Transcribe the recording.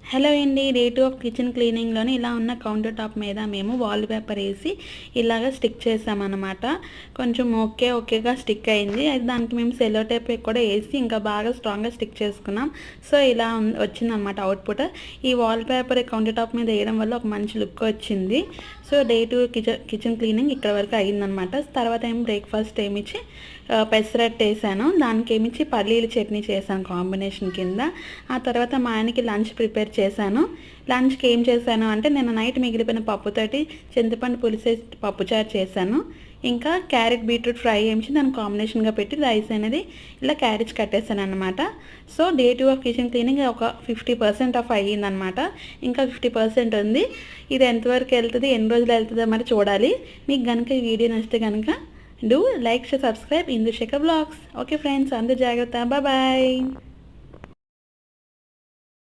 Hello అండి. Day 2 of kitchen క్లీనింగ్‌లోని ఇలా ఉన్న కౌంటర్ టాప్ మీద మేము వాల్ పేపర్ ఏసి ఇలాగ స్టిక్ చేసామనమాట. కొంచెం ఓకేగా స్టిక్ అయింది. అది దానికి మేము సెల్లో టేప్ కూడా ఏసి ఇంకా బాగా స్ట్రాంగ్‌గా స్టిక్ చేసుకున్నాం. సో, ఇలా వచ్చిందనమాట అవుట్‌పుట్. ఈ వాల్ పేపర్ కౌంటర్ టాప్ మీద ఏయడం వల్ల ఒక మంచి లుక్ వచ్చింది. సో, డే 2 కిచెన్ క్లీనింగ్ ఇక్కడ వరకు అయిందనమాట. తర్వాత ఏమో బ్రేక్‌ఫాస్ట్ ఏమిచ్చి పెసరట్టు ఏసాను. దానికి ఏమిచ్చి పల్లీల చట్నీ చేశాను కాంబినేషన్ కింద. ఆ తర్వాత మా ఆయనకి లంచ్ ప్రిపేర్ చేశాను. లంచ్‌కి ఏం చేశాను అంటే నిన్న నైట్ మిగిలిపోయిన పప్పుతోటి చింతపండు పులుసేసి పప్పుచారు చేశాను. ఇంకా క్యారెట్ బీట్రూట్ ఫ్రై ఏమిచ్చి దాన్ని కాంబినేషన్‌గా పెట్టి రైస్ అనేది ఇలా క్యారేజ్ కట్టేసాననమాట. So, day 2 of kitchen cleaning ఒక 50% ఆఫ్ అయ్యిందనమాట. ఇంకా 50% ఉంది. ఇది ఎంతవరకు వెళ్తది, ఎన్ని రోజులు వెళ్తదో మరి చూడాలి. మీకు గనుక ఈ వీడియో నచ్చితే గనుక do like, share, subscribe Indushekar vlogs. Okay friends, అందరూ జాగ్రత్త. బాయ్.